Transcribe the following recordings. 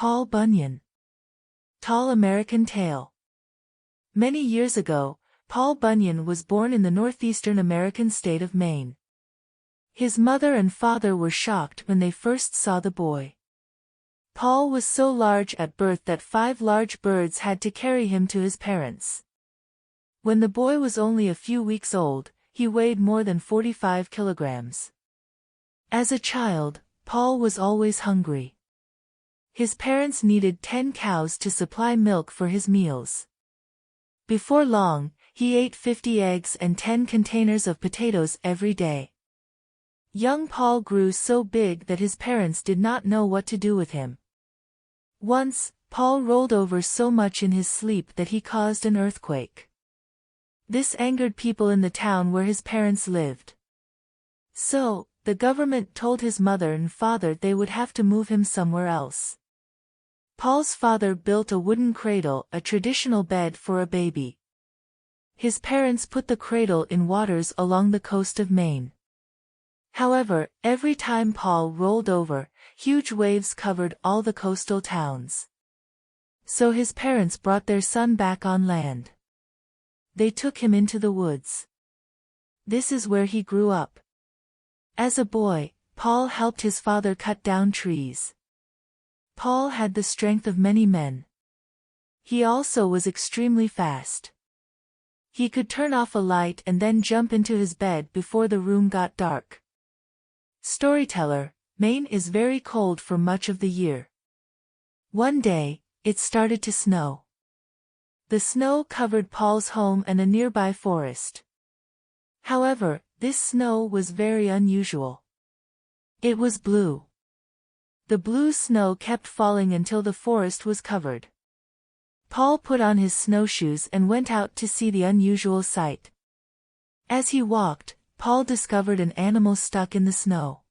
Paul Bunyan. Tall American Tale. Many years ago, Paul Bunyan was born in the northeastern American state of Maine. His mother and father were shocked when they first saw the boy. Paul was so large at birth that 5 large birds had to carry him to his parents. When the boy was only a few weeks old, he weighed more than 45 kilograms. As a child, Paul was always hungry. His parents needed 10 cows to supply milk for his meals. Before long, he ate 50 eggs and 10 containers of potatoes every day. Young Paul grew so big that his parents did not know what to do with him. Once, Paul rolled over so much in his sleep that he caused an earthquake. This angered people in the town where his parents lived. So, the government told his mother and father they would have to move him somewhere else. Paul's father built a wooden cradle, a traditional bed for a baby. His parents put the cradle in waters along the coast of Maine. However, every time Paul rolled over, huge waves covered all the coastal towns. So his parents brought their son back on land. They took him into the woods. This is where he grew up. As a boy, Paul helped his father cut down trees. Paul had the strength of many men. He also was extremely fast. He could turn off a light and then jump into his bed before the room got dark. Storyteller, Maine is very cold for much of the year. One day, it started to snow. The snow covered Paul's home and a nearby forest. However, this snow was very unusual. It was blue. The blue snow kept falling until the forest was covered. Paul put on his snowshoes and went out to see the unusual sight. As he walked, Paul discovered an animal stuck in the snow.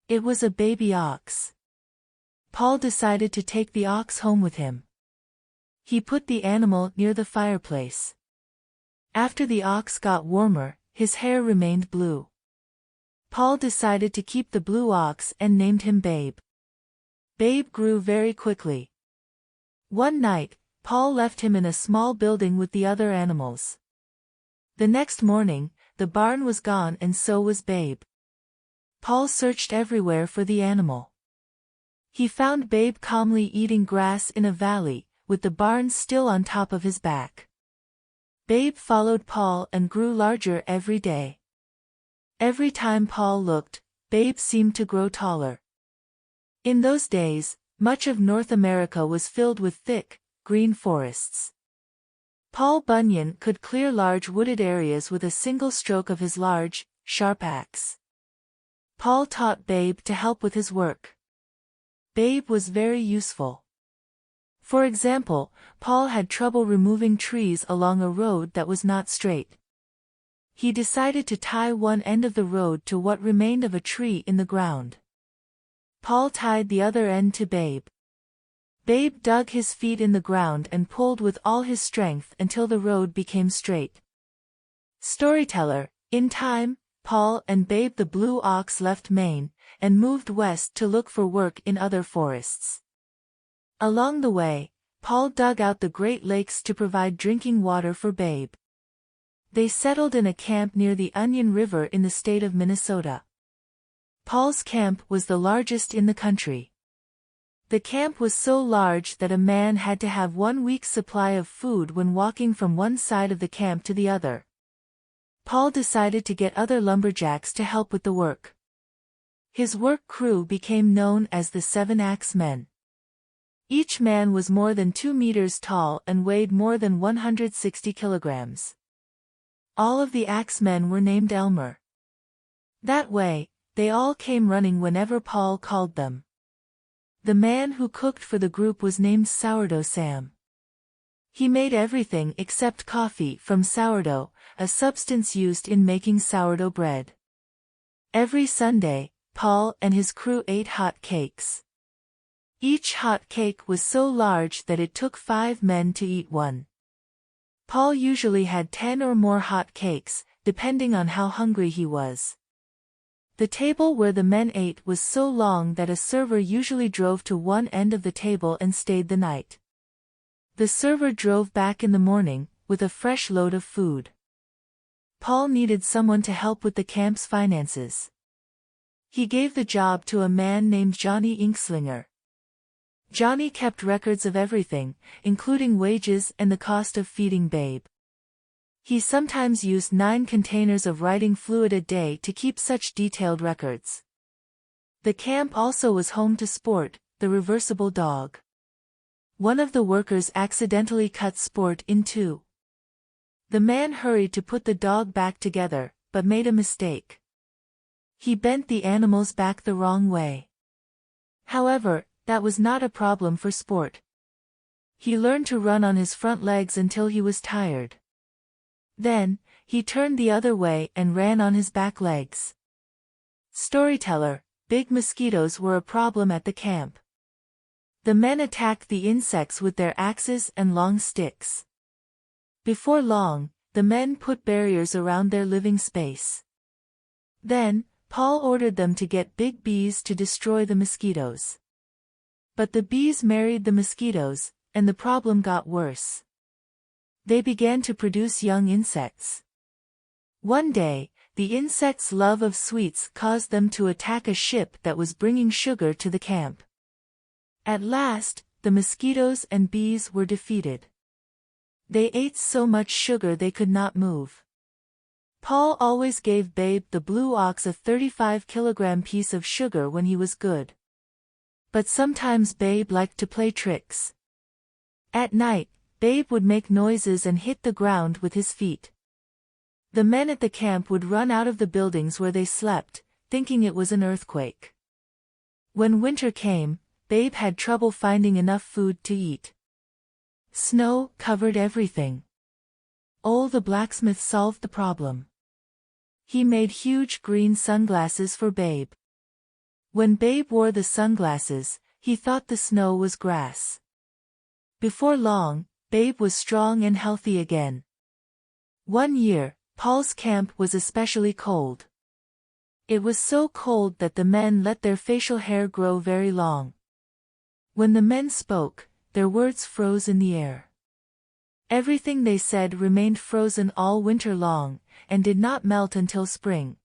It was a baby ox. Paul decided to take the ox home with him. He put the animal near the fireplace. After the ox got warmer, his hair remained blue. Paul decided to keep the blue ox and named him Babe. Babe grew very quickly. One night, Paul left him in a small building with the other animals. The next morning, the barn was gone and so was Babe. Paul searched everywhere for the animal. He found Babe calmly eating grass in a valley, with the barn still on top of his back. Babe followed Paul and grew larger every day. Every time Paul looked, Babe seemed to grow taller. In those days, much of North America was filled with thick, green forests. Paul Bunyan could clear large wooded areas with a single stroke of his large, sharp axe. Paul taught Babe to help with his work. Babe was very useful. For example, Paul had trouble removing trees along a road that was not straight. He decided to tie one end of the road to what remained of a tree in the ground. Paul tied the other end to Babe. Babe dug his feet in the ground and pulled with all his strength until the road became straight. Storyteller, in time, Paul and Babe the blue ox left Maine, and moved west to look for work in other forests. Along the way, Paul dug out the Great Lakes to provide drinking water for Babe. They settled in a camp near the Onion River in the state of Minnesota. Paul's camp was the largest in the country. The camp was so large that a man had to have 1 week's supply of food when walking from one side of the camp to the other. Paul decided to get other lumberjacks to help with the work. His work crew became known as the 7 Axe Men. Each man was more than 2 meters tall and weighed more than 160 kilograms. All of the axemen were named Elmer. That way, they all came running whenever Paul called them. The man who cooked for the group was named Sourdough Sam. He made everything except coffee from sourdough, a substance used in making sourdough bread. Every Sunday, Paul and his crew ate hot cakes. Each hot cake was so large that it took 5 men to eat one. Paul usually had 10 or more hot cakes, depending on how hungry he was. The table where the men ate was so long that a server usually drove to one end of the table and stayed the night. The server drove back in the morning, with a fresh load of food. Paul needed someone to help with the camp's finances. He gave the job to a man named Johnny Inkslinger. Johnny kept records of everything, including wages and the cost of feeding Babe. He sometimes used 9 containers of writing fluid a day to keep such detailed records. The camp also was home to Sport, the reversible dog. One of the workers accidentally cut Sport in two. The man hurried to put the dog back together, but made a mistake. He bent the animal's back the wrong way. However, that was not a problem for Sport. He learned to run on his front legs until he was tired. Then, he turned the other way and ran on his back legs. Storyteller, big mosquitoes were a problem at the camp. The men attacked the insects with their axes and long sticks. Before long, the men put barriers around their living space. Then, Paul ordered them to get big bees to destroy the mosquitoes. But the bees married the mosquitoes, and the problem got worse. They began to produce young insects. One day, the insects' love of sweets caused them to attack a ship that was bringing sugar to the camp. At last, the mosquitoes and bees were defeated. They ate so much sugar they could not move. Paul always gave Babe the blue ox a 35-kilogram piece of sugar when he was good. But sometimes Babe liked to play tricks. At night, Babe would make noises and hit the ground with his feet. The men at the camp would run out of the buildings where they slept, thinking it was an earthquake. When winter came, Babe had trouble finding enough food to eat. Snow covered everything. Ole the blacksmith solved the problem. He made huge green sunglasses for Babe. When Babe wore the sunglasses, he thought the snow was grass. Before long, Babe was strong and healthy again. One year, Paul's camp was especially cold. It was so cold that the men let their facial hair grow very long. When the men spoke, their words froze in the air. Everything they said remained frozen all winter long, and did not melt until spring.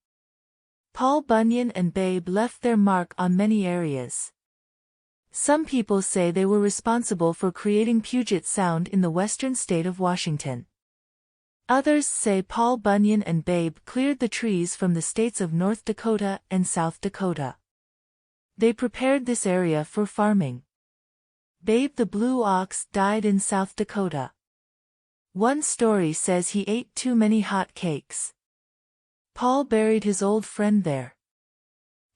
Paul Bunyan and Babe left their mark on many areas. Some people say they were responsible for creating Puget Sound in the western state of Washington. Others say Paul Bunyan and Babe cleared the trees from the states of North Dakota and South Dakota. They prepared this area for farming. Babe the blue ox died in South Dakota. One story says he ate too many hot cakes. Paul buried his old friend there.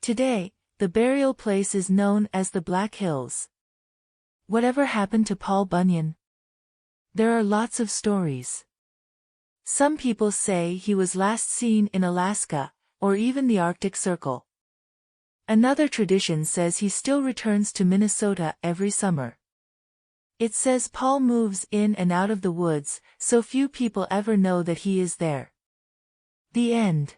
Today, the burial place is known as the Black Hills. Whatever happened to Paul Bunyan? There are lots of stories. Some people say he was last seen in Alaska, or even the Arctic Circle. Another tradition says he still returns to Minnesota every summer. It says Paul moves in and out of the woods, so few people ever know that he is there. The end.